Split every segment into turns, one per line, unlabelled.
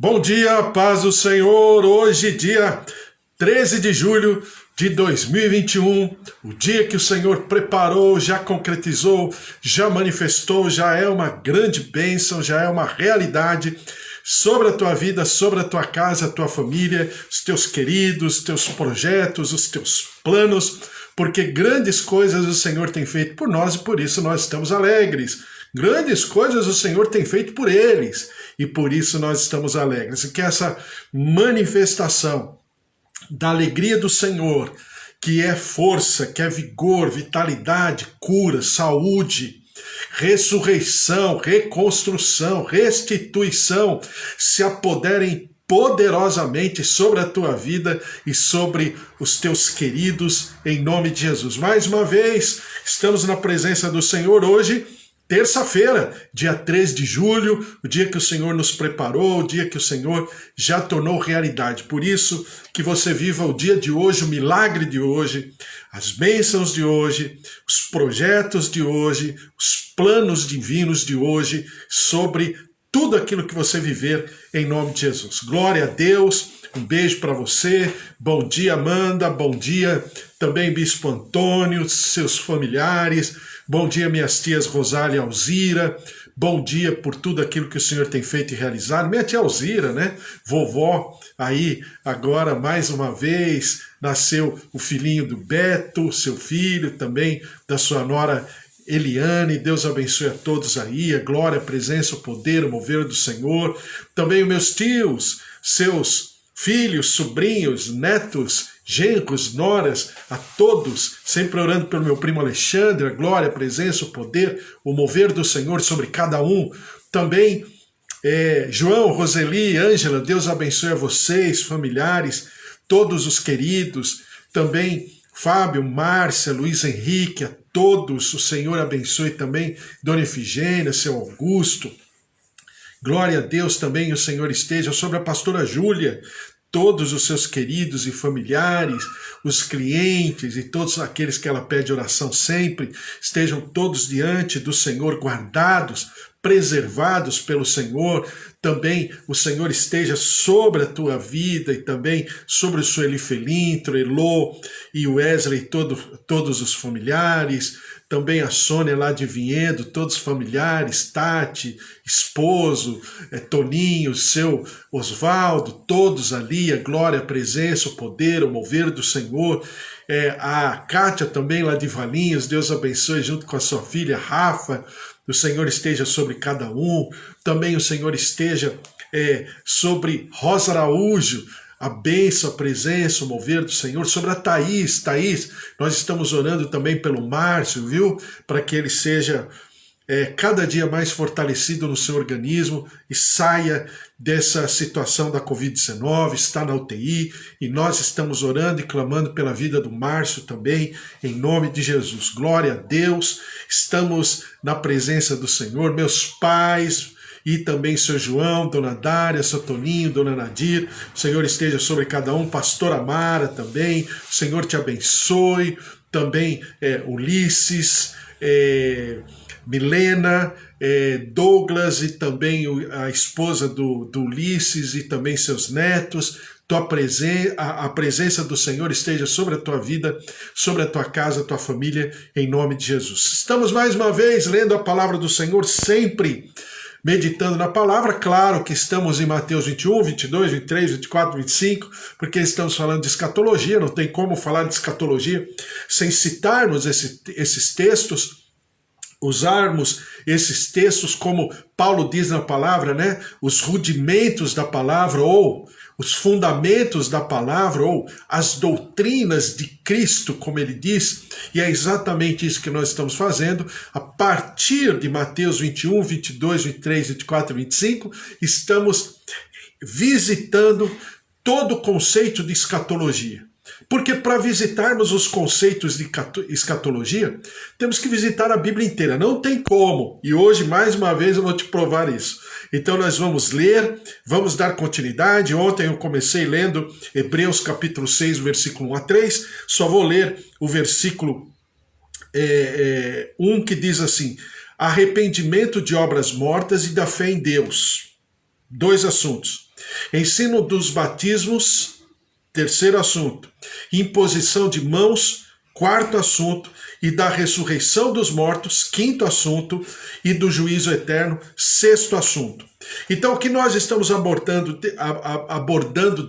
Bom dia, paz do Senhor. Hoje, dia 13 de julho de 2021, o dia que o Senhor preparou, já concretizou, já manifestou, já é uma grande bênção, já é uma realidade sobre a tua vida, sobre a tua casa, a tua família, os teus queridos, os teus projetos, os teus planos, porque grandes coisas o Senhor tem feito por nós e por isso nós estamos alegres. Grandes coisas o Senhor tem feito por eles e por isso nós estamos alegres. E que essa manifestação da alegria do Senhor, que é força, que é vigor, vitalidade, cura, saúde, ressurreição, reconstrução, restituição, se apoderem poderosamente sobre a tua vida e sobre os teus queridos, em nome de Jesus. Mais uma vez, estamos na presença do Senhor hoje, terça-feira, dia 3 de julho, o dia que o Senhor nos preparou, o dia que o Senhor já tornou realidade. Por isso, que você viva o dia de hoje, o milagre de hoje, as bênçãos de hoje, os projetos de hoje, os planos divinos de hoje, sobre tudo aquilo que você viver, em nome de Jesus. Glória a Deus, um beijo para você, bom dia Amanda, bom dia também Bispo Antônio, seus familiares, bom dia minhas tias Rosália e Alzira, bom dia por tudo aquilo que o Senhor tem feito e realizado. Minha tia Alzira, né, vovó, aí agora mais uma vez, nasceu o filhinho do Beto, seu filho também, da sua nora Eliane, Deus abençoe a todos aí, a glória, a presença, o poder, o mover do Senhor. Também os meus tios, seus filhos, sobrinhos, netos, genros, noras, a todos, sempre orando pelo meu primo Alexandre, a glória, a presença, o poder, o mover do Senhor sobre cada um. Também João, Roseli, Ângela, Deus abençoe a vocês, familiares, todos os queridos. Também Fábio, Márcia, Luiz Henrique, a todos, o Senhor abençoe também, Dona Efigênia, seu Augusto. Glória a Deus também, o Senhor esteja sobre a pastora Júlia, todos os seus queridos e familiares, os clientes e todos aqueles que ela pede oração sempre, estejam todos diante do Senhor, guardados, preservados pelo Senhor. Também o Senhor esteja sobre a tua vida e também sobre o Sueli Felintro, Elô e o Wesley, todos os familiares, também a Sônia lá de Vinhedo, todos os familiares, Tati, esposo, Toninho, seu Osvaldo, todos ali, a glória, a presença, o poder, o mover do Senhor. A Kátia também lá de Valinhos, Deus abençoe junto com a sua filha Rafa, o Senhor esteja sobre cada um, também o Senhor esteja sobre Rosa Araújo, a bênção, a presença, o mover do Senhor, sobre a Thaís, nós estamos orando também pelo Márcio, viu? Para que ele seja cada dia mais fortalecido no seu organismo e saia dessa situação da Covid-19, está na UTI, e nós estamos orando e clamando pela vida do Márcio também, em nome de Jesus. Glória a Deus, estamos na presença do Senhor, meus pais, e também seu João, Dona Dária, seu Toninho, Dona Nadir, o Senhor esteja sobre cada um, Pastor Amara também, o Senhor te abençoe, também Ulisses, Milena, Douglas e também a esposa do Ulisses e também seus netos. A presença do Senhor esteja sobre a tua vida, sobre a tua casa, a tua família, em nome de Jesus. Estamos mais uma vez lendo a palavra do Senhor, sempre meditando na palavra. Claro que estamos em Mateus 21, 22, 23, 24, 25, porque estamos falando de escatologia, não tem como falar de escatologia sem citarmos esses textos, usarmos esses textos como Paulo diz na palavra, né? Os rudimentos da palavra, ou os fundamentos da palavra, ou as doutrinas de Cristo, como ele diz, e é exatamente isso que nós estamos fazendo. A partir de Mateus 21, 22, 23, 24 e 25, estamos visitando todo o conceito de escatologia. Porque para visitarmos os conceitos de escatologia, temos que visitar a Bíblia inteira. Não tem como. E hoje, mais uma vez, eu vou te provar isso. Então nós vamos ler, vamos dar continuidade. Ontem eu comecei lendo Hebreus capítulo 6, versículo 1 a 3. Só vou ler o versículo 1 que diz assim: arrependimento de obras mortas e da fé em Deus. 2 assuntos. Ensino dos batismos, 3º assunto. Imposição de mãos, 4º assunto. E da ressurreição dos mortos, 5º assunto. E do juízo eterno, 6º assunto. Então, o que nós estamos abordando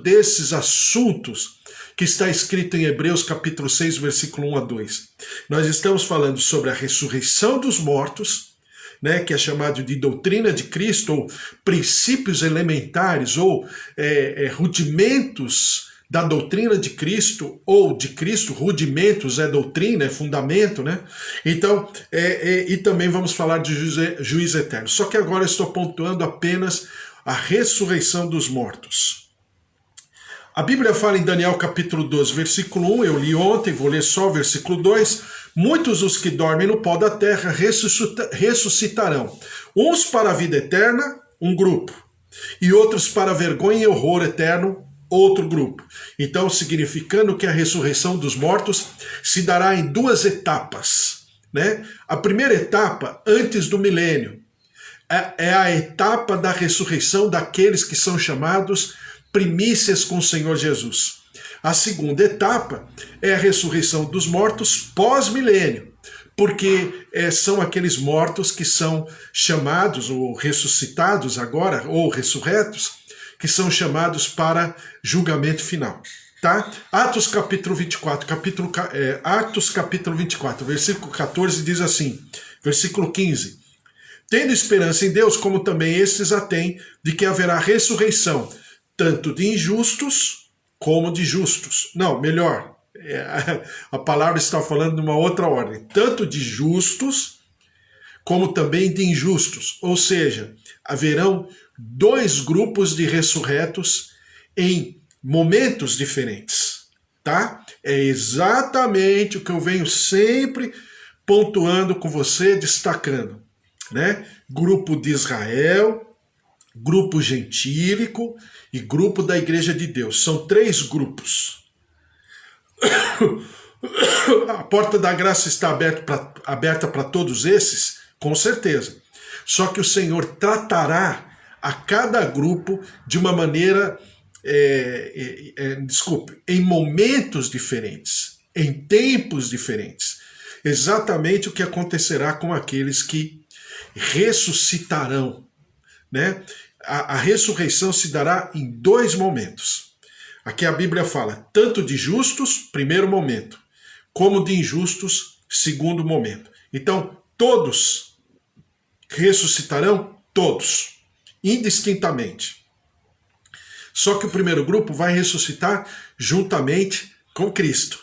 desses assuntos que está escrito em Hebreus capítulo 6, versículo 1 a 2. Nós estamos falando sobre a ressurreição dos mortos, né, que é chamado de doutrina de Cristo, ou princípios elementares, ou rudimentos da doutrina de Cristo, ou de Cristo, rudimentos é doutrina, é fundamento, né? Então, e também vamos falar de juízo eterno. Só que agora eu estou pontuando apenas a ressurreição dos mortos. A Bíblia fala em Daniel capítulo 12, versículo 1, eu li ontem, vou ler só o versículo 2. Muitos os que dormem no pó da terra ressuscitarão, uns para a vida eterna, um grupo, e outros para a vergonha e horror eterno, outro grupo. Então, significando que a ressurreição dos mortos se dará em 2 etapas, né? A primeira etapa, antes do milênio, é a etapa da ressurreição daqueles que são chamados primícias com o Senhor Jesus. A segunda etapa é a ressurreição dos mortos pós-milênio, porque são aqueles mortos que são chamados, ou ressuscitados agora, ou ressurretos, que são chamados para julgamento final. Tá? Atos capítulo 24, versículo 14 diz assim, versículo 15, tendo esperança em Deus, como também estes a têm, de que haverá ressurreição, tanto de injustos como de justos. Não, melhor, a palavra está falando de uma outra ordem, tanto de justos como também de injustos, ou seja, haverão 2 grupos de ressurretos em momentos diferentes, tá? É exatamente o que eu venho sempre pontuando com você, destacando, né? Grupo de Israel, grupo gentílico e grupo da Igreja de Deus. São 3 grupos. A porta da graça está aberta para todos esses? Com certeza. Só que o Senhor tratará a cada grupo de uma maneira, em momentos diferentes, em tempos diferentes. Exatamente o que acontecerá com aqueles que ressuscitarão, né? A ressurreição se dará em 2 momentos. Aqui a Bíblia fala tanto de justos, primeiro momento, como de injustos, segundo momento. Então, todos ressuscitarão, todos, indistintamente. Só que o primeiro grupo vai ressuscitar juntamente com Cristo,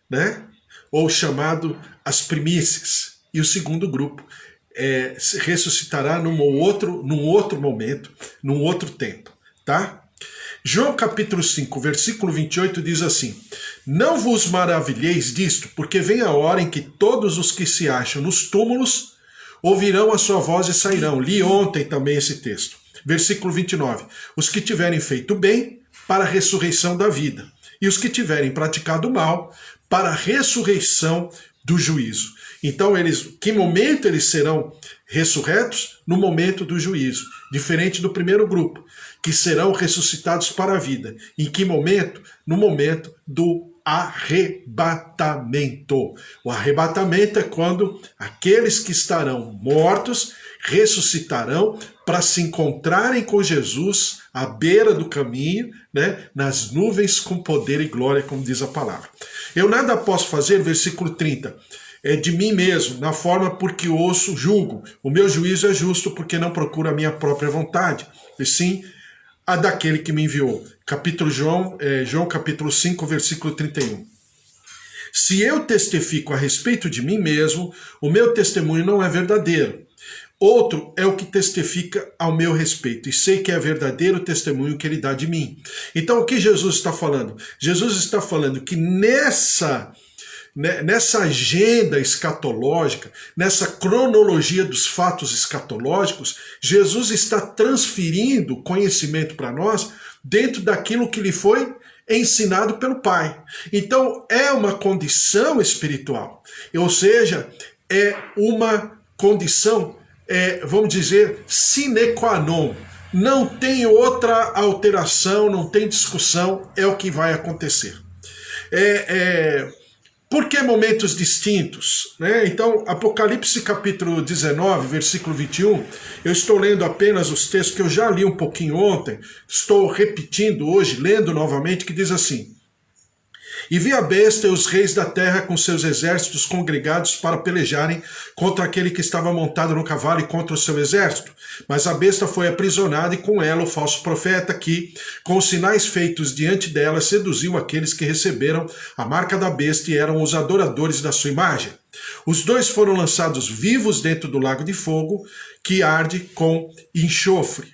né? Ou chamado as primícias. E o segundo grupo ressuscitará num outro momento, num outro tempo, tá? João capítulo 5, versículo 28 diz assim, não vos maravilheis disto, porque vem a hora em que todos os que se acham nos túmulos ouvirão a sua voz e sairão. Li ontem também esse texto. Versículo 29. Os que tiverem feito bem, para a ressurreição da vida. E os que tiverem praticado mal, para a ressurreição do juízo. Então, que momento eles serão ressurretos? No momento do juízo. Diferente do primeiro grupo, que serão ressuscitados para a vida. Em que momento? No momento do arrebatamento. O arrebatamento é quando aqueles que estarão mortos ressuscitarão para se encontrarem com Jesus à beira do caminho, né, nas nuvens com poder e glória, como diz a palavra. Eu nada posso fazer, versículo 30, de mim mesmo, na forma por que ouço, julgo. O meu juízo é justo porque não procuro a minha própria vontade, e sim a daquele que me enviou. João capítulo 5, versículo 31. Se eu testifico a respeito de mim mesmo, o meu testemunho não é verdadeiro. Outro é o que testifica ao meu respeito, e sei que é verdadeiro o testemunho que ele dá de mim. Então, o que Jesus está falando? Jesus está falando que nessa agenda escatológica, nessa cronologia dos fatos escatológicos, Jesus está transferindo conhecimento para nós dentro daquilo que lhe foi ensinado pelo Pai. Então, é uma condição espiritual, ou seja, é uma condição, vamos dizer, sine qua non, Não tem outra alteração, não tem discussão, é o que vai acontecer. Por que momentos distintos? Né? Então, Apocalipse capítulo 19, versículo 21, eu estou lendo apenas os textos que eu já li um pouquinho ontem, estou repetindo hoje, lendo novamente, que diz assim: e vi a besta e os reis da terra com seus exércitos congregados para pelejarem contra aquele que estava montado no cavalo e contra o seu exército. Mas a besta foi aprisionada e com ela o falso profeta que, com os sinais feitos diante dela, seduziu aqueles que receberam a marca da besta e eram os adoradores da sua imagem. Os dois foram lançados vivos dentro do lago de fogo que arde com enxofre.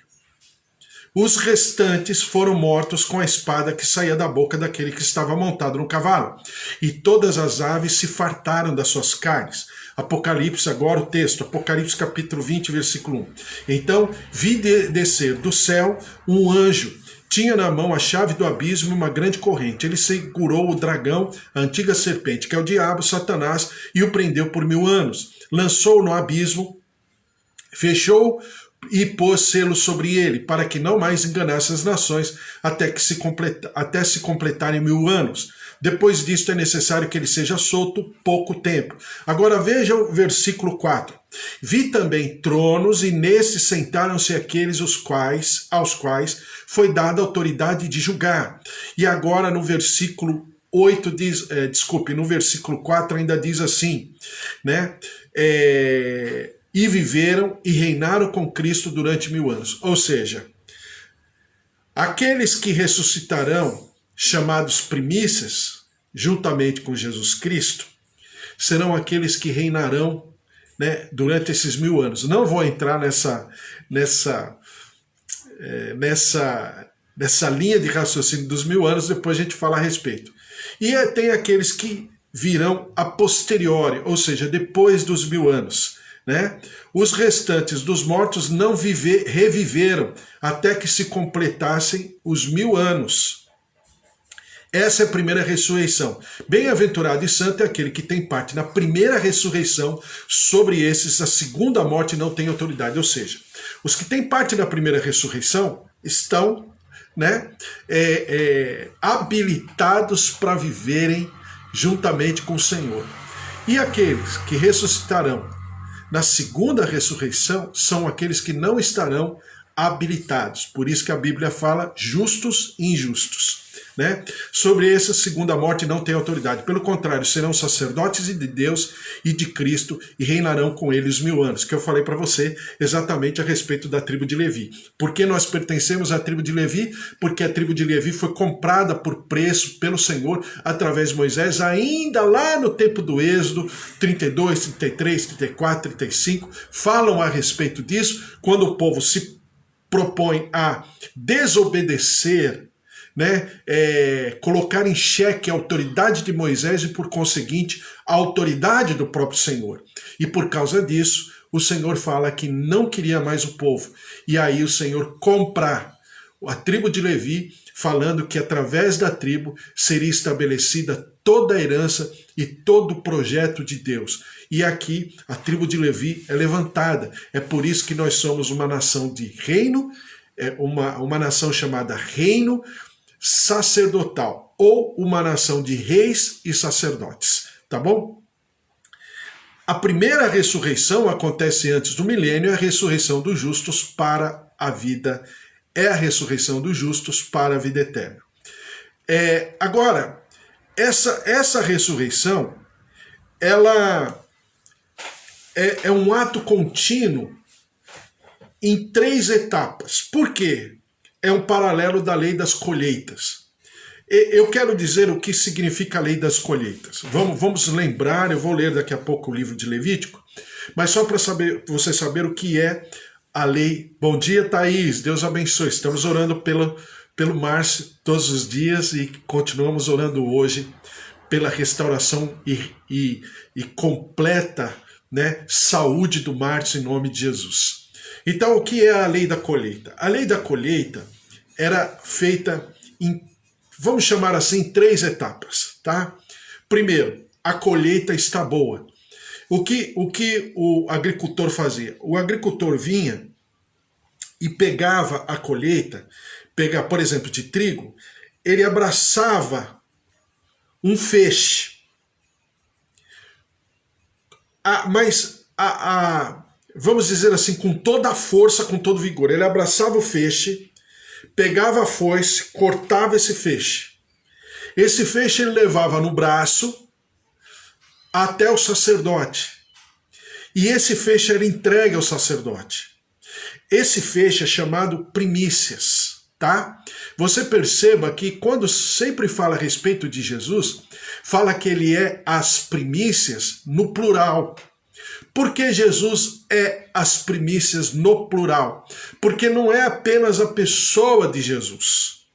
Os restantes foram mortos com a espada que saía da boca daquele que estava montado no cavalo. E todas as aves se fartaram das suas carnes. Apocalipse, agora o texto, Apocalipse capítulo 20, versículo 1. Então vi descer do céu um anjo. Tinha na mão a chave do abismo e uma grande corrente. Ele segurou o dragão, a antiga serpente, que é o diabo, Satanás, e o prendeu por 1000 anos. Lançou-o no abismo, fechou e pôs selo sobre ele, para que não mais enganasse as nações até se completarem 1000 anos. Depois disto é necessário que ele seja solto pouco tempo. Agora veja o versículo 4. Vi também tronos, e nesses sentaram-se aqueles aos quais foi dada a autoridade de julgar. E agora no versículo 8 diz, no versículo 4 ainda diz assim, né? E viveram e reinaram com Cristo durante 1000 anos. Ou seja, aqueles que ressuscitarão, chamados primícias, juntamente com Jesus Cristo, serão aqueles que reinarão, né, durante esses 1000 anos. Não vou entrar nessa linha de raciocínio dos 1000 anos, depois a gente fala a respeito. E tem aqueles que virão a posteriori, ou seja, depois dos 1000 anos. Né? Os restantes dos mortos não reviveram até que se completassem os 1000 anos. Essa é a primeira ressurreição. Bem-aventurado e santo é aquele que tem parte na primeira ressurreição. Sobre esses, a segunda morte não tem autoridade. Ou seja, os que têm parte na primeira ressurreição estão, né, habilitados para viverem juntamente com o Senhor. E aqueles que ressuscitarão na segunda ressurreição são aqueles que não estarão habilitados. Por isso que a Bíblia fala justos e injustos. Né? Sobre essa segunda morte não tem autoridade. Pelo contrário, serão sacerdotes de Deus e de Cristo e reinarão com ele os 1000 anos. Que eu falei para você exatamente a respeito da tribo de Levi. Por que nós pertencemos à tribo de Levi? Porque a tribo de Levi foi comprada por preço pelo Senhor através de Moisés, ainda lá no tempo do Êxodo 32, 33, 34, 35, falam a respeito disso, quando o povo se propõe a desobedecer, né, colocar em xeque a autoridade de Moisés e, por conseguinte, a autoridade do próprio Senhor. E por causa disso, o Senhor fala que não queria mais o povo. E aí o Senhor compra a tribo de Levi, falando que através da tribo seria estabelecida toda a herança e todo o projeto de Deus. E aqui a tribo de Levi é levantada. É por isso que nós somos uma nação de reino, uma nação chamada reino sacerdotal, ou uma nação de reis e sacerdotes, tá bom? A primeira ressurreição acontece antes do milênio, é a ressurreição dos justos para a vida, é a ressurreição dos justos para a vida eterna. Agora, essa ressurreição, ela é um ato contínuo em 3 etapas. Por quê? É um paralelo da lei das colheitas. Eu quero dizer o que significa a lei das colheitas. Vamos lembrar, eu vou ler daqui a pouco o livro de Levítico, mas só para você saber o que é a lei. Bom dia, Thaís, Deus abençoe. Estamos orando pelo Márcio todos os dias e continuamos orando hoje pela restauração e completa, né, saúde do Márcio em nome de Jesus. Então, o que é a lei da colheita? A lei da colheita era feita em, vamos chamar assim, 3 etapas, tá? Primeiro, a colheita está boa. O que o agricultor fazia? O agricultor vinha e pegava a colheita, por exemplo, de trigo, ele abraçava um feixe. Vamos dizer assim, com toda a força, com todo vigor. Ele abraçava o feixe, pegava a foice, cortava esse feixe. Esse feixe ele levava no braço até o sacerdote. E esse feixe era entregue ao sacerdote. Esse feixe é chamado primícias, tá? Você perceba que quando sempre fala a respeito de Jesus, fala que ele é as primícias no plural. Por que Jesus é as primícias no plural? Porque não é apenas a pessoa de Jesus,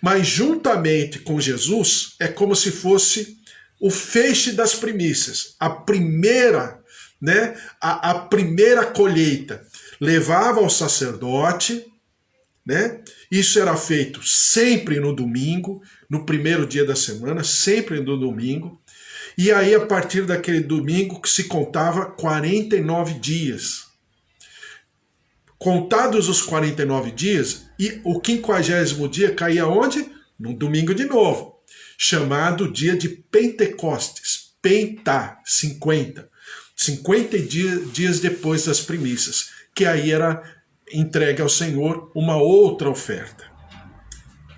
mas juntamente com Jesus é como se fosse o feixe das primícias, a primeira, né, a primeira colheita. Levava ao sacerdote, né? Isso era feito sempre no domingo, no primeiro dia da semana, sempre no domingo. E aí, a partir daquele domingo, que se contava 49 dias. Contados os 49 dias, e o 50º dia caía onde? No domingo de novo, chamado dia de Pentecostes. Pentá, 50. 50 dias depois das primícias, que aí era entregue ao Senhor uma outra oferta.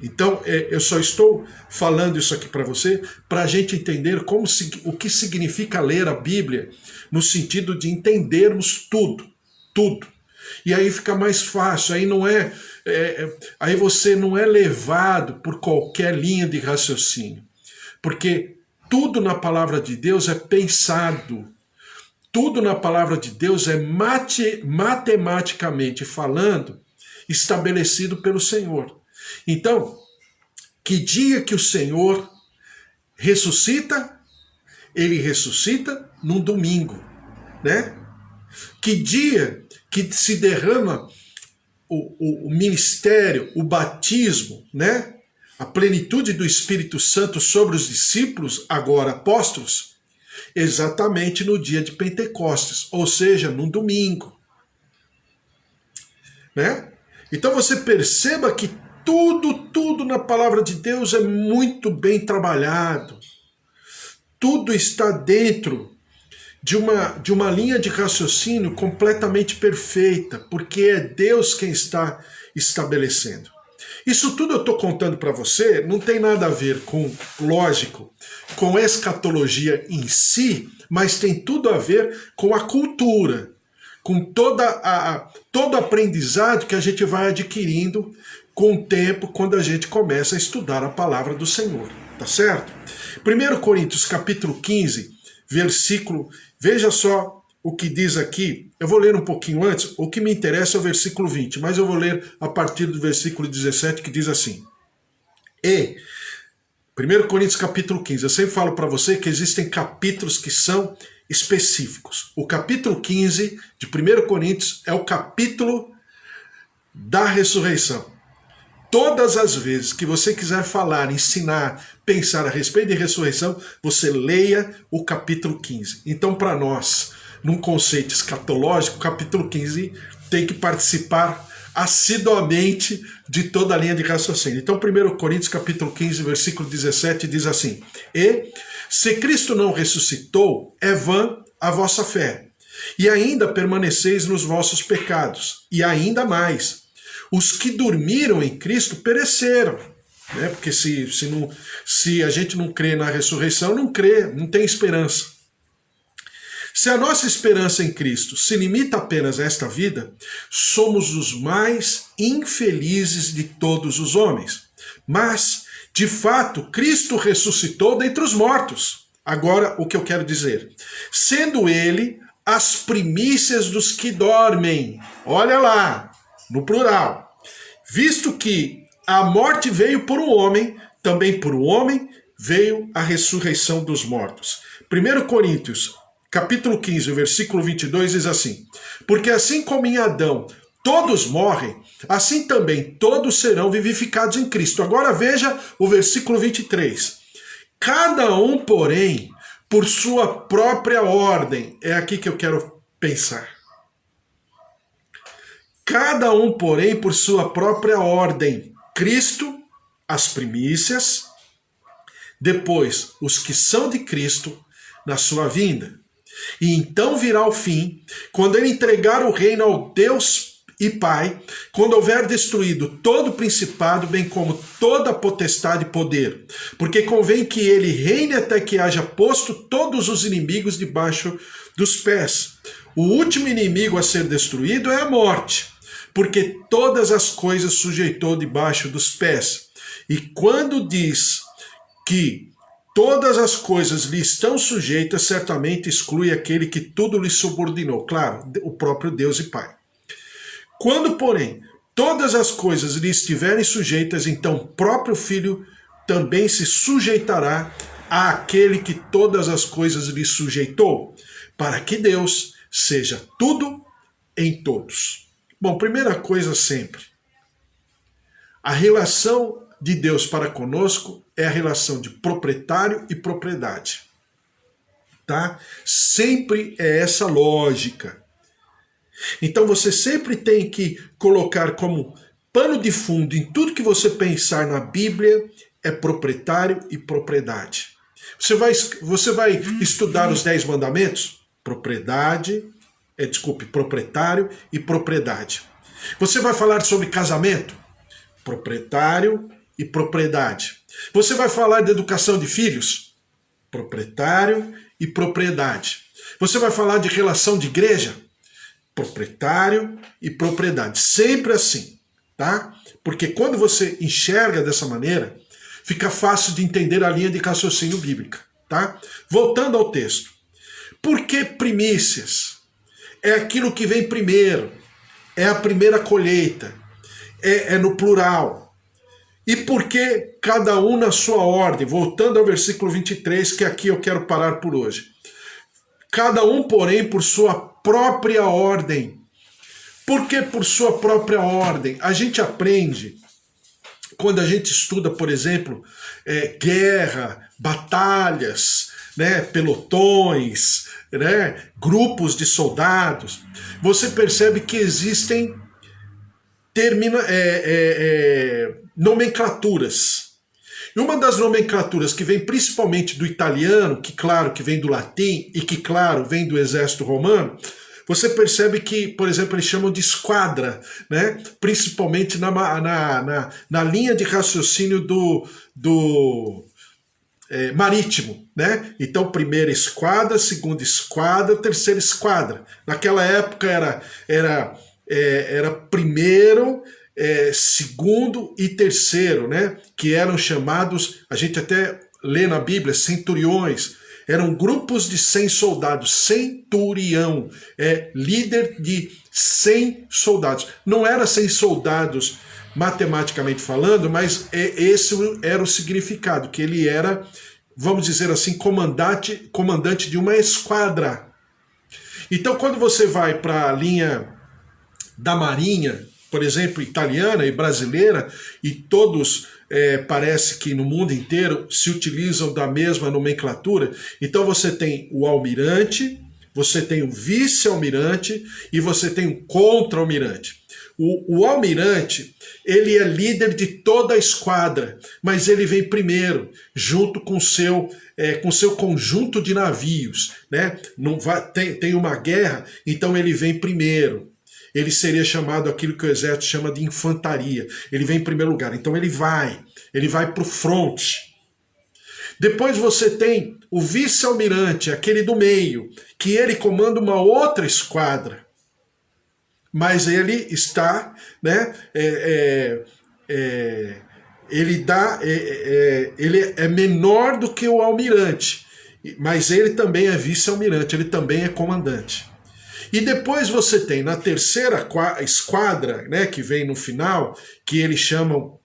Então, eu só estou falando isso aqui para você, para a gente entender o que significa ler a Bíblia, no sentido de entendermos tudo. E aí fica mais fácil, aí você não é levado por qualquer linha de raciocínio, porque tudo na palavra de Deus é pensado. Tudo na palavra de Deus é matematicamente falando estabelecido pelo Senhor. Então, que dia que o Senhor ressuscita? Ele ressuscita num domingo, né? Que dia que se derrama o ministério, o batismo, né? A plenitude do Espírito Santo sobre os discípulos, agora apóstolos? Exatamente no dia de Pentecostes, ou seja, no domingo. Né? Então você perceba que tudo na palavra de Deus é muito bem trabalhado. Tudo está dentro de uma linha de raciocínio completamente perfeita, porque é Deus quem está estabelecendo. Isso tudo eu estou contando para você, não tem nada a ver com, lógico, com escatologia em si, mas tem tudo a ver com a cultura, com todo aprendizado que a gente vai adquirindo com o tempo, quando a gente começa a estudar a palavra do Senhor, tá certo? 1 Coríntios capítulo 15, versículo, veja só o que diz aqui. Eu vou ler um pouquinho antes, o que me interessa é o versículo 20, mas eu vou ler a partir do versículo 17, que diz assim: 1 Coríntios capítulo 15, eu sempre falo para você que existem capítulos que são específicos. O capítulo 15 de 1 Coríntios é o capítulo da ressurreição. Todas as vezes que você quiser falar, ensinar, pensar a respeito de ressurreição, você leia o capítulo 15. Então, para nós, num conceito escatológico, o capítulo 15 tem que participar assiduamente de toda a linha de raciocínio. Então, 1 Coríntios capítulo 15, versículo 17, diz assim: E, se Cristo não ressuscitou, é vã a vossa fé, e ainda permaneceis nos vossos pecados, e ainda mais, os que dormiram em Cristo pereceram. Né? Porque se a gente não crê na ressurreição, não tem esperança. Se a nossa esperança em Cristo se limita apenas a esta vida, somos os mais infelizes de todos os homens. Mas, de fato, Cristo ressuscitou dentre os mortos. Agora, o que eu quero dizer? Sendo ele as primícias dos que dormem. Olha lá, no plural. Visto que a morte veio por um homem, também por um homem veio a ressurreição dos mortos. 1 Coríntios capítulo 15, versículo 22 diz assim: Porque assim como em Adão todos morrem, assim também todos serão vivificados em Cristo. Agora veja o versículo 23. Cada um, porém, por sua própria ordem. É aqui que eu quero pensar. Cada um, porém, por sua própria ordem. Cristo, as primícias, depois os que são de Cristo na sua vinda. E então virá o fim, quando ele entregar o reino ao Deus e Pai, quando houver destruído todo o principado, bem como toda a potestade e poder. Porque convém que ele reine até que haja posto todos os inimigos debaixo dos pés. O último inimigo a ser destruído é a morte, porque todas as coisas sujeitou debaixo dos pés. E quando diz que todas as coisas lhe estão sujeitas, certamente exclui aquele que tudo lhe subordinou. Claro, o próprio Deus e Pai. Quando, porém, todas as coisas lhe estiverem sujeitas, então o próprio Filho também se sujeitará àquele que todas as coisas lhe sujeitou, para que Deus seja tudo em todos. Bom, primeira coisa sempre, a relação de Deus para conosco é a relação de proprietário e propriedade. Tá? Sempre é essa lógica. Então você sempre tem que colocar como pano de fundo em tudo que você pensar na Bíblia é proprietário e propriedade. Você vai estudar os 10 mandamentos? Propriedade, proprietário e propriedade. Você vai falar sobre casamento? Proprietário e propriedade. Você vai falar de educação de filhos? Proprietário e propriedade. Você vai falar de relação de igreja? Proprietário e propriedade. Sempre assim, tá? Porque quando você enxerga dessa maneira, fica fácil de entender a linha de raciocínio bíblica, tá? Voltando ao texto. Por que primícias? É aquilo que vem primeiro, é a primeira colheita, é no plural. E por que cada um na sua ordem? Voltando ao versículo 23, que aqui eu quero parar por hoje. Cada um, porém, por sua própria ordem. Por que por sua própria ordem? A gente aprende, quando a gente estuda, por exemplo, guerra, batalhas, né, pelotões, né, grupos de soldados, você percebe que existem nomenclaturas. E uma das nomenclaturas que vem principalmente do italiano, que claro que vem do latim e que claro vem do exército romano, você percebe que, por exemplo, eles chamam de esquadra, né? Principalmente na linha de raciocínio do marítimo, né? Então, primeira esquadra, segunda esquadra, terceira esquadra. Naquela época era primeiro, segundo e terceiro, né? Que eram chamados, a gente até lê na Bíblia, centuriões. Eram grupos de 100 soldados. Centurião líder de 100 soldados. Não era 100 soldados matematicamente falando, mas esse era o significado, que ele era, vamos dizer assim, comandante de uma esquadra. Então, quando você vai para a linha da Marinha, por exemplo, italiana e brasileira, e todos parece que no mundo inteiro se utilizam da mesma nomenclatura, então você tem o almirante, você tem o vice-almirante e você tem o contra-almirante. O almirante, ele é líder de toda a esquadra, mas ele vem primeiro, junto com seu conjunto de navios, né? Tem uma guerra, então ele vem primeiro. Ele seria chamado aquilo que o exército chama de infantaria. Ele vem em primeiro lugar. Então ele vai para o front. Depois você tem o vice-almirante, aquele do meio, que ele comanda uma outra esquadra. Mas ele está, né? Ele é menor do que o almirante, mas ele também é vice-almirante, ele também é comandante. E depois você tem na terceira esquadra, né, que vem no final, que eles chamam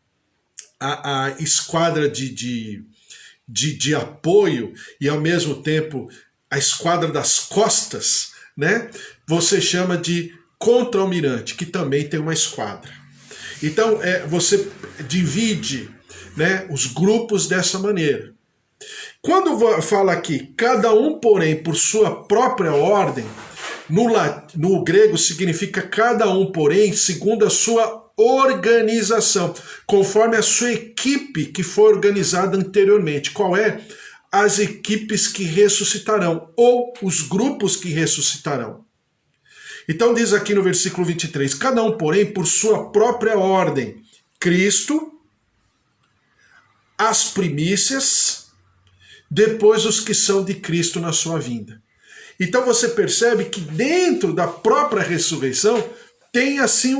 a esquadra de apoio e ao mesmo tempo a esquadra das costas, né? Você chama de contra-almirante, que também tem uma esquadra. Então você divide, né, os grupos dessa maneira. Quando fala aqui, cada um, porém, por sua própria ordem, No grego significa cada um, porém, segundo a sua organização, conforme a sua equipe que foi organizada anteriormente. Qual é? As equipes que ressuscitarão, ou os grupos que ressuscitarão. Então diz aqui no versículo 23, cada um, porém, por sua própria ordem. Cristo, as primícias, depois os que são de Cristo na sua vinda. Então você percebe que dentro da própria ressurreição tem assim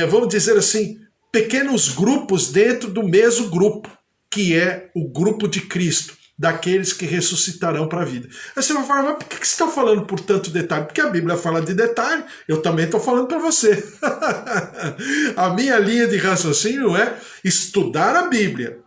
vamos dizer assim, pequenos grupos dentro do mesmo grupo, que é o grupo de Cristo, daqueles que ressuscitarão para a vida. Aí você vai falar, mas por que você está falando por tanto detalhe? Porque a Bíblia fala de detalhe, eu também estou falando para você. A minha linha de raciocínio é estudar a Bíblia.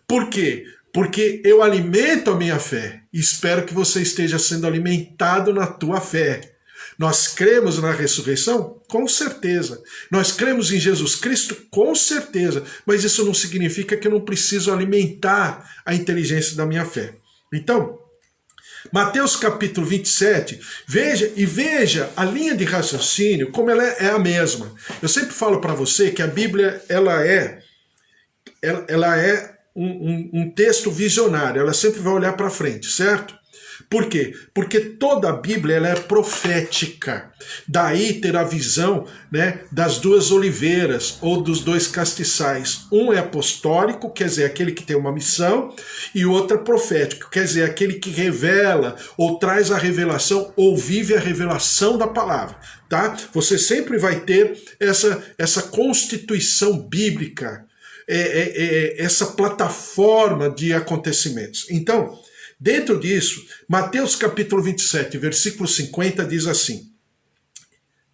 Por quê? Porque eu alimento a minha fé e espero que você esteja sendo alimentado na tua fé. Nós cremos na ressurreição? Com certeza. Nós cremos em Jesus Cristo? Com certeza. Mas isso não significa que eu não preciso alimentar a inteligência da minha fé. Então, Mateus capítulo 27, veja a linha de raciocínio como ela é a mesma. Eu sempre falo para você que a Bíblia ela é um texto visionário, ela sempre vai olhar para frente, certo? Por quê? Porque toda a Bíblia ela é profética. Daí ter a visão, né, das duas oliveiras ou dos dois castiçais. Um é apostólico, quer dizer, aquele que tem uma missão, e o outro é profético, quer dizer, aquele que revela ou traz a revelação ou vive a revelação da palavra. Tá? Você sempre vai ter essa constituição bíblica, essa plataforma de acontecimentos. Então, dentro disso, Mateus capítulo 27, versículo 50 diz assim,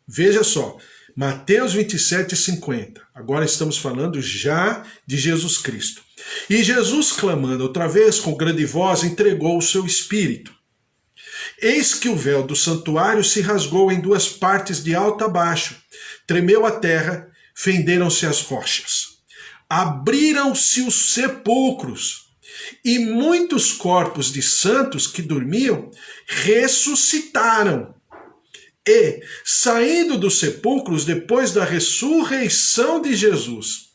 veja só, Mateus 27, 50, agora estamos falando já de Jesus Cristo. E Jesus, clamando outra vez com grande voz, entregou o seu espírito. Eis que o véu do santuário se rasgou em duas partes de alto a baixo, tremeu a terra, fenderam-se as rochas. Abriram-se os sepulcros, e muitos corpos de santos que dormiam ressuscitaram. E, saindo dos sepulcros depois da ressurreição de Jesus,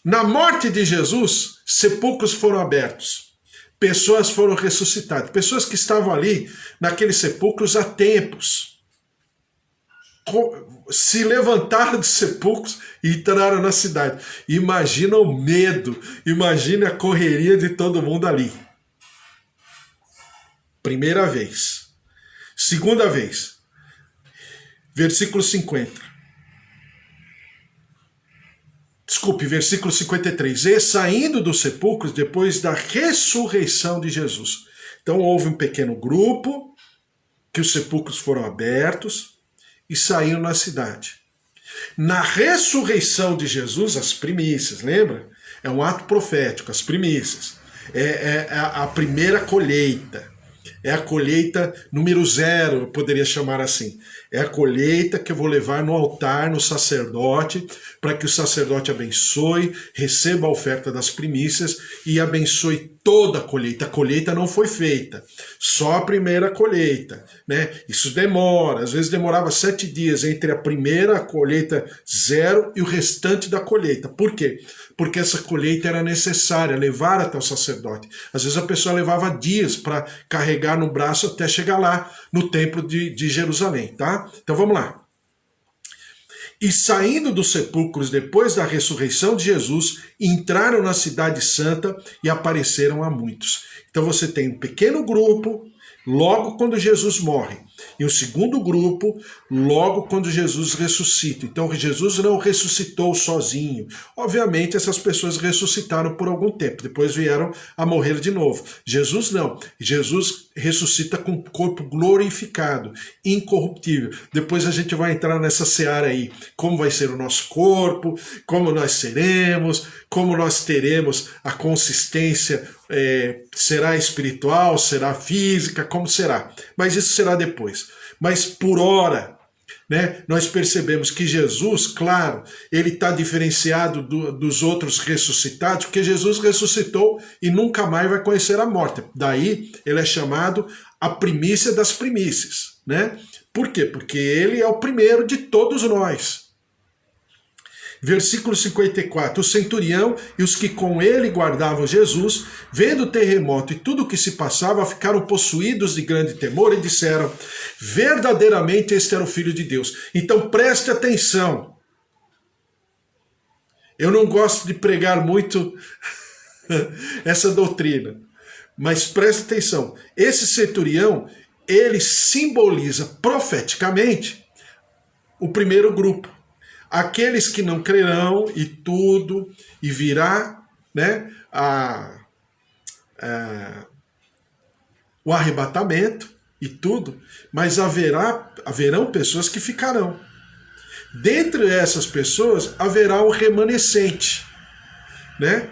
na morte de Jesus, sepulcros foram abertos. Pessoas foram ressuscitadas. Pessoas que estavam ali, naqueles sepulcros há tempos, se levantaram de sepulcros e entraram na cidade. Imagina o medo, imagina a correria de todo mundo ali. Primeira vez. Segunda vez. Versículo 50. Desculpe, versículo 53. E saindo dos sepulcros depois da ressurreição de Jesus. Então houve um pequeno grupo, que os sepulcros foram abertos, e saíram na cidade. Na ressurreição de Jesus, as primícias, lembra? É um ato profético, as primícias. É a primeira colheita. É a colheita número 0, eu poderia chamar assim. É a colheita que eu vou levar no altar, no sacerdote, para que o sacerdote abençoe, receba a oferta das primícias e abençoe toda a colheita. A colheita não foi feita, só a primeira colheita, né? Isso demora, às vezes demorava 7 dias entre a primeira colheita 0 e o restante da colheita. Por quê? Porque essa colheita era necessária, levar até o sacerdote. Às vezes a pessoa levava dias para carregar no braço até chegar lá no templo de Jerusalém, tá? Então vamos lá. E saindo dos sepulcros depois da ressurreição de Jesus, entraram na cidade santa e apareceram a muitos. Então você tem um pequeno grupo, logo quando Jesus morre, e o segundo grupo, logo quando Jesus ressuscita. Então Jesus não ressuscitou sozinho. Obviamente essas pessoas ressuscitaram por algum tempo, depois vieram a morrer de novo. Jesus não. Jesus ressuscita com o corpo glorificado, incorruptível. Depois a gente vai entrar nessa seara aí. Como vai ser o nosso corpo, como nós seremos, como nós teremos a consistência, será espiritual, será física, como será? Mas isso será depois. Mas por hora, né? Nós percebemos que Jesus, claro, ele está diferenciado dos outros ressuscitados, porque Jesus ressuscitou e nunca mais vai conhecer a morte. Daí ele é chamado a primícia das primícias, né? Por quê? Porque ele é o primeiro de todos nós. Versículo 54, o centurião e os que com ele guardavam Jesus, vendo o terremoto e tudo o que se passava, ficaram possuídos de grande temor e disseram, verdadeiramente este era o Filho de Deus. Então preste atenção. Eu não gosto de pregar muito essa doutrina, mas preste atenção. Esse centurião, ele simboliza profeticamente o primeiro grupo. Aqueles que não crerão e tudo, e virá, né, o arrebatamento e tudo, mas haverão pessoas que ficarão. Dentre essas pessoas haverá um remanescente, né?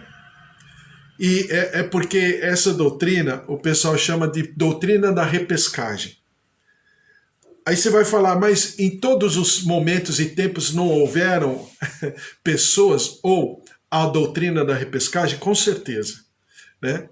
E é porque essa doutrina o pessoal chama de doutrina da repescagem. Aí você vai falar, mas em todos os momentos e tempos não houveram pessoas ou a doutrina da repescagem? Com certeza, né?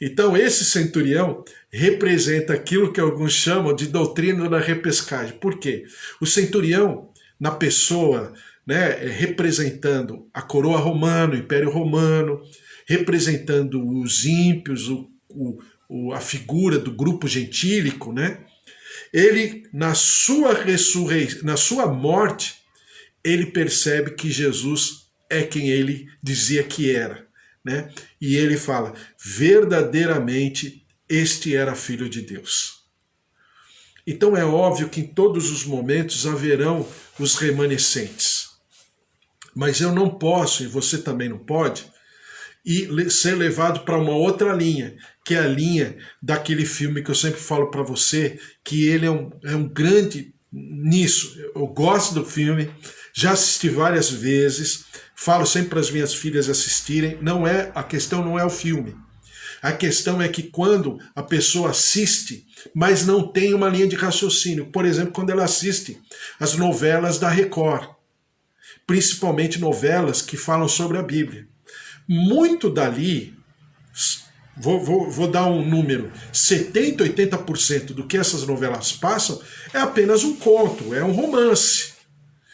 Então esse centurião representa aquilo que alguns chamam de doutrina da repescagem. Por quê? O centurião, na pessoa, né, representando a coroa romana, o Império Romano, representando os ímpios, a figura do grupo gentílico, né? Ele, na sua morte, ele percebe que Jesus é quem ele dizia que era, né? E ele fala, verdadeiramente, este era Filho de Deus. Então é óbvio que em todos os momentos haverão os remanescentes. Mas eu não posso, e você também não pode, ser levado para uma outra linha, que é a linha daquele filme que eu sempre falo para você, que ele é um grande nisso. Eu gosto do filme, já assisti várias vezes, falo sempre para as minhas filhas assistirem. A questão não é o filme. A questão é que quando a pessoa assiste, mas não tem uma linha de raciocínio, por exemplo, quando ela assiste as novelas da Record, principalmente novelas que falam sobre a Bíblia. Muito dali, vou dar um número, 70%, 80% do que essas novelas passam é apenas um conto, é um romance.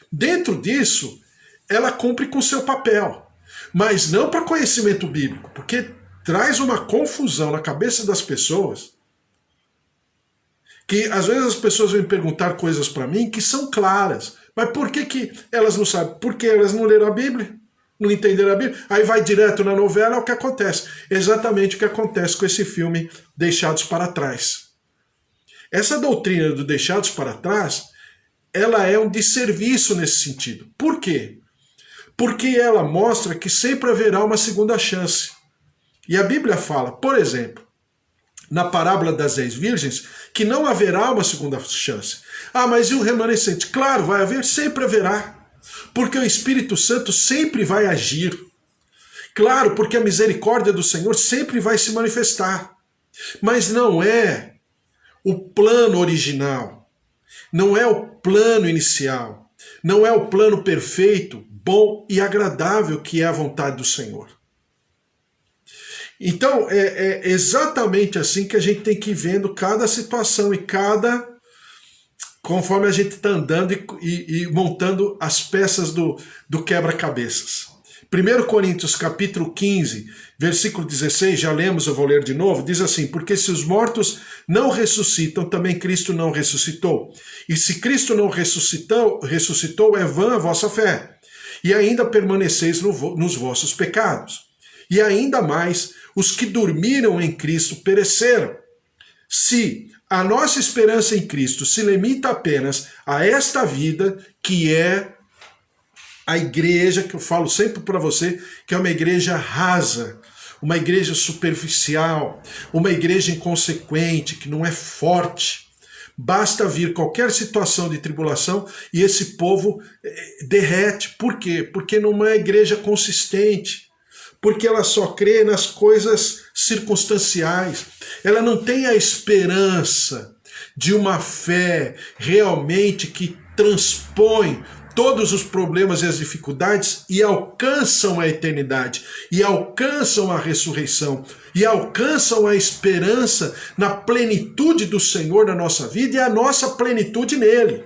Dentro disso, ela cumpre com seu papel, mas não para conhecimento bíblico, porque traz uma confusão na cabeça das pessoas, que às vezes as pessoas vêm perguntar coisas para mim que são claras, mas por que elas não sabem? Porque elas não leram a Bíblia. Não entenderam a Bíblia, aí vai direto na novela, é o que acontece. Exatamente o que acontece com esse filme Deixados para Trás. Essa doutrina do Deixados para Trás, ela é um desserviço nesse sentido. Por quê? Porque ela mostra que sempre haverá uma segunda chance. E a Bíblia fala, por exemplo, na parábola das 10 virgens, que não haverá uma segunda chance. Ah, mas e o remanescente? Claro, vai haver, sempre haverá. Porque o Espírito Santo sempre vai agir. Claro, porque a misericórdia do Senhor sempre vai se manifestar. Mas não é o plano original. Não é o plano inicial. Não é o plano perfeito, bom e agradável que é a vontade do Senhor. Então, é exatamente assim que a gente tem que ir vendo cada situação e conforme a gente está andando e montando as peças do quebra-cabeças. 1 Coríntios capítulo 15, versículo 16, já lemos, eu vou ler de novo, diz assim, porque se os mortos não ressuscitam, também Cristo não ressuscitou. E se Cristo não ressuscitou, é vã a vossa fé. E ainda permaneceis nos vossos pecados. E ainda mais, os que dormiram em Cristo pereceram. Se a nossa esperança em Cristo se limita apenas a esta vida, que é a igreja, que eu falo sempre para você, que é uma igreja rasa, uma igreja superficial, uma igreja inconsequente, que não é forte. Basta vir qualquer situação de tribulação e esse povo derrete. Por quê? Porque não é uma igreja consistente. Porque ela só crê nas coisas circunstanciais. Ela não tem a esperança de uma fé realmente que transpõem todos os problemas e as dificuldades e alcançam a eternidade, e alcançam a ressurreição, e alcançam a esperança na plenitude do Senhor na nossa vida e a nossa plenitude nele,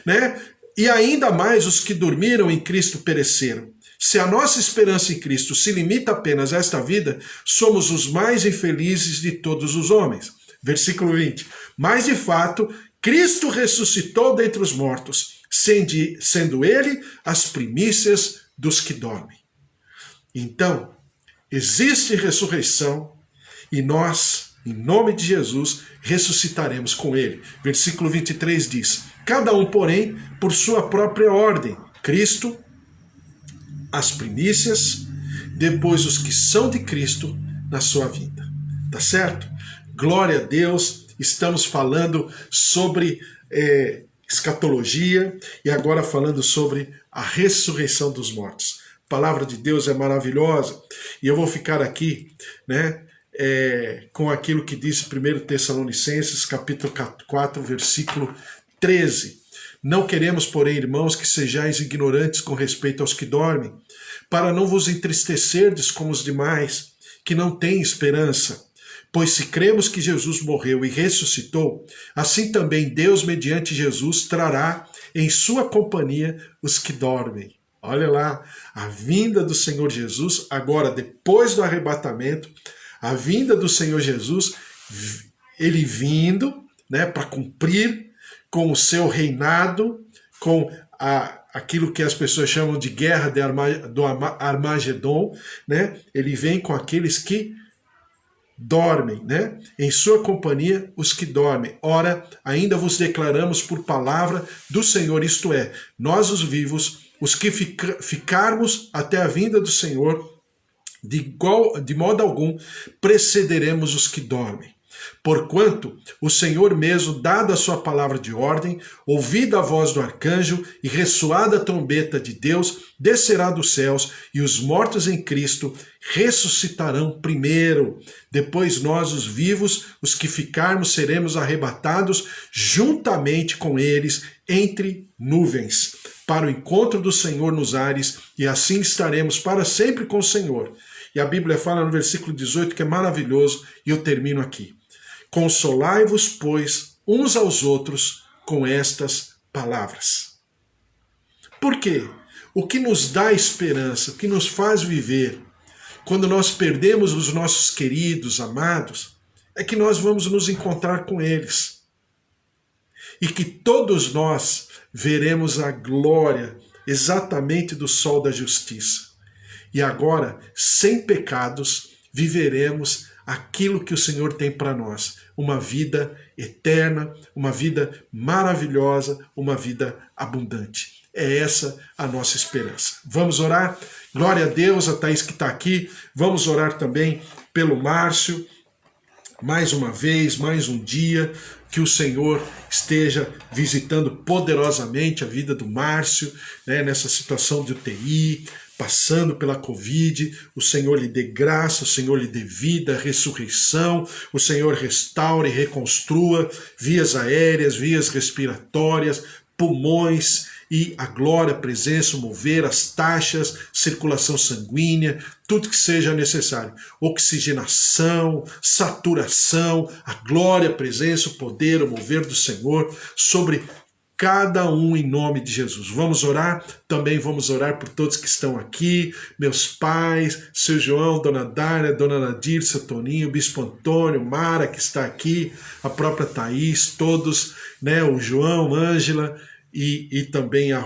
né? E ainda mais os que dormiram em Cristo pereceram. Se a nossa esperança em Cristo se limita apenas a esta vida, somos os mais infelizes de todos os homens. Versículo 20. Mas de fato, Cristo ressuscitou dentre os mortos, sendo ele as primícias dos que dormem. Então, existe ressurreição e nós, em nome de Jesus, ressuscitaremos com ele. Versículo 23 diz: cada um, porém, por sua própria ordem. Cristo, as primícias, depois os que são de Cristo na sua vinda. Tá certo? Glória a Deus, estamos falando sobre escatologia e agora falando sobre a ressurreição dos mortos. A palavra de Deus é maravilhosa e eu vou ficar aqui, né, com aquilo que diz 1 Tessalonicenses, capítulo 4, versículo 13. Não queremos, porém, irmãos, que sejais ignorantes com respeito aos que dormem, para não vos entristecerdes como os demais, que não têm esperança. Pois se cremos que Jesus morreu e ressuscitou, assim também Deus, mediante Jesus, trará em sua companhia os que dormem. Olha lá, a vinda do Senhor Jesus, agora depois do arrebatamento, a vinda do Senhor Jesus, ele vindo, né, para cumprir com o seu reinado, com aquilo que as pessoas chamam de guerra do Armagedon, né? Ele vem com aqueles que dormem, né? Em sua companhia os que dormem. Ora, ainda vos declaramos por palavra do Senhor, isto é, nós os vivos, os que ficarmos até a vinda do Senhor, de modo algum precederemos os que dormem. Porquanto o Senhor mesmo, dado a sua palavra de ordem, ouvida a voz do arcanjo e ressoada a trombeta de Deus, descerá dos céus, e os mortos em Cristo ressuscitarão primeiro. Depois nós, os vivos, os que ficarmos, seremos arrebatados juntamente com eles entre nuvens, para o encontro do Senhor nos ares, e assim estaremos para sempre com o Senhor. E a Bíblia fala no versículo 18 que é maravilhoso, e eu termino aqui. Consolai-vos, pois, uns aos outros com estas palavras. Por quê? O que nos dá esperança, o que nos faz viver, quando nós perdemos os nossos queridos, amados, é que nós vamos nos encontrar com eles. E que todos nós veremos a glória exatamente do sol da justiça. E agora, sem pecados, viveremos aquilo que o Senhor tem para nós, uma vida eterna, uma vida maravilhosa, uma vida abundante. É essa a nossa esperança. Vamos orar? Glória a Deus, a Thaís que está aqui. Vamos orar também pelo Márcio. Mais uma vez, mais um dia, que o Senhor esteja visitando poderosamente a vida do Márcio, né, nessa situação de UTI, passando pela Covid, o Senhor lhe dê graça, o Senhor lhe dê vida, ressurreição, o Senhor restaure e reconstrua vias aéreas, vias respiratórias, pulmões e a glória, a presença, o mover, as taxas, circulação sanguínea, tudo que seja necessário. Oxigenação, saturação, a glória, a presença, o poder, o mover do Senhor sobre cada um em nome de Jesus. Vamos orar? Também vamos orar por todos que estão aqui, meus pais, seu João, dona Dária, dona Nadir, seu Toninho, bispo Antônio, Mara que está aqui, a própria Thaís, todos, né, o João, Ângela e também a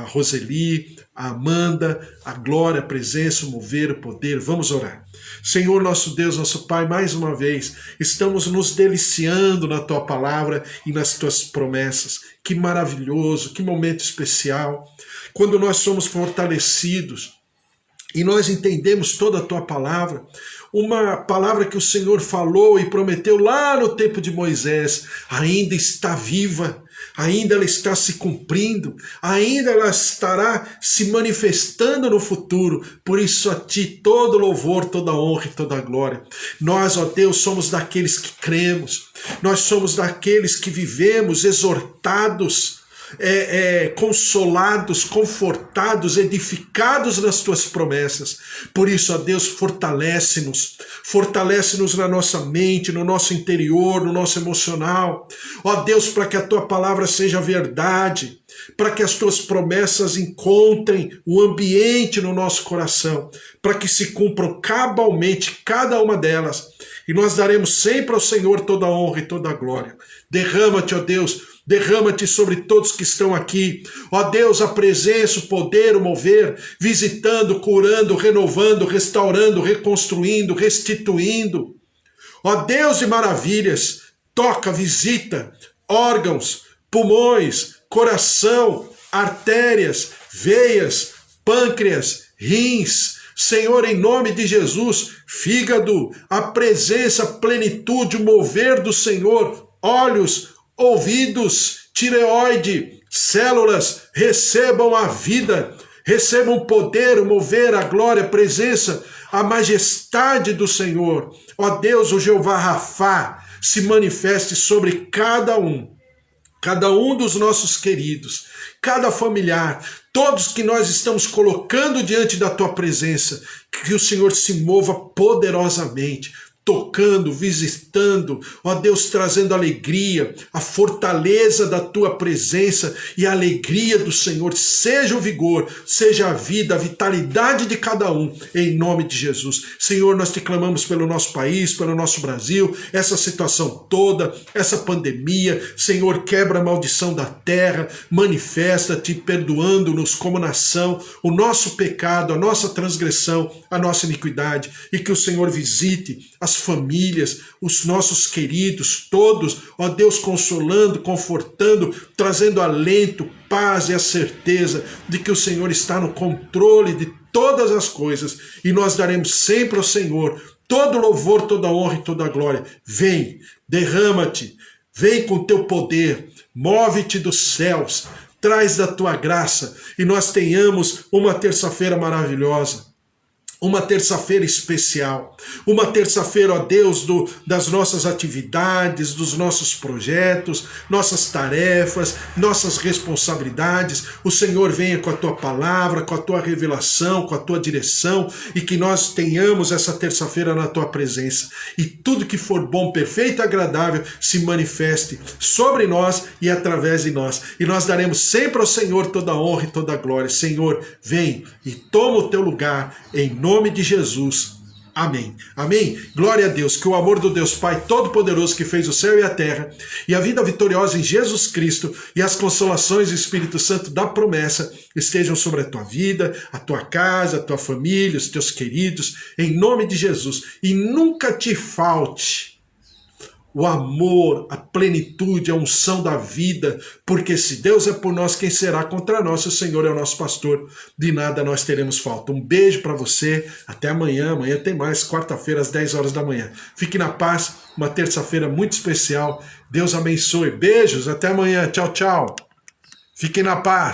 Roseli, a Amanda, a glória, a presença, o mover, o poder. Vamos orar. Senhor, nosso Deus, nosso Pai, mais uma vez, estamos nos deliciando na Tua palavra e nas Tuas promessas. Que maravilhoso, que momento especial, quando nós somos fortalecidos e nós entendemos toda a Tua palavra, uma palavra que o Senhor falou e prometeu lá no tempo de Moisés, ainda está viva, ainda ela está se cumprindo, ainda ela estará se manifestando no futuro. Por isso a Ti todo louvor, toda honra e toda glória. Nós, ó Deus, somos daqueles que cremos, nós somos daqueles que vivemos exortados consolados, confortados, edificados nas tuas promessas. Por isso, ó Deus, fortalece-nos na nossa mente, no nosso interior, no nosso emocional. Ó Deus, para que a tua palavra seja verdade, para que as tuas promessas encontrem o ambiente no nosso coração, para que se cumpram cabalmente cada uma delas. E nós daremos sempre ao Senhor toda a honra e toda a glória. Derrama-te, ó Deus, derrama-te sobre todos que estão aqui. Ó Deus, a presença, o poder, o mover, visitando, curando, renovando, restaurando, reconstruindo, restituindo. Ó Deus de maravilhas, toca, visita órgãos, pulmões, coração, artérias, veias, pâncreas, rins. Senhor, em nome de Jesus, fígado, a presença, a plenitude, o mover do Senhor, olhos, ouvidos, tireoide, células, recebam a vida, recebam o poder, o mover, a glória, a presença, a majestade do Senhor. Ó Deus, o Jeová Rafá, se manifeste sobre cada um dos nossos queridos, cada familiar, todos que nós estamos colocando diante da tua presença, que o Senhor se mova poderosamente, tocando, visitando, ó Deus, trazendo alegria, a fortaleza da tua presença e a alegria do Senhor, seja o vigor, seja a vida, a vitalidade de cada um, em nome de Jesus. Senhor, nós te clamamos pelo nosso país, pelo nosso Brasil, essa situação toda, essa pandemia. Senhor, quebra a maldição da terra, manifesta-te perdoando-nos como nação, o nosso pecado, a nossa transgressão, a nossa iniquidade, e que o Senhor visite as famílias, os nossos queridos, todos, ó Deus, consolando, confortando, trazendo alento, paz e a certeza de que o Senhor está no controle de todas as coisas, e nós daremos sempre ao Senhor todo louvor, toda honra e toda glória. Vem, derrama-te, vem com teu poder, move-te dos céus, traz da tua graça, e nós tenhamos uma terça-feira maravilhosa. Uma terça-feira especial, uma terça-feira, ó Deus, das nossas atividades, dos nossos projetos, nossas tarefas, nossas responsabilidades. O Senhor venha com a tua palavra, com a tua revelação, com a tua direção, e que nós tenhamos essa terça-feira na tua presença. E tudo que for bom, perfeito e agradável se manifeste sobre nós e através de nós. E nós daremos sempre ao Senhor toda a honra e toda a glória. Senhor, vem e toma o teu lugar em nome de Jesus. Amém. Amém. Glória a Deus. Que o amor do Deus Pai Todo-Poderoso, que fez o céu e a terra, e a vida vitoriosa em Jesus Cristo, e as consolações do Espírito Santo da promessa estejam sobre a tua vida, a tua casa, a tua família, os teus queridos, em nome de Jesus. E nunca te falte o amor, a plenitude, a unção da vida, porque se Deus é por nós, quem será contra nós? Se o Senhor é o nosso pastor, de nada nós teremos falta. Um beijo para você, até amanhã. Amanhã tem mais, quarta-feira às 10 horas da manhã. Fique na paz, uma terça-feira muito especial. Deus abençoe. Beijos, até amanhã. Tchau, tchau. Fiquem na paz.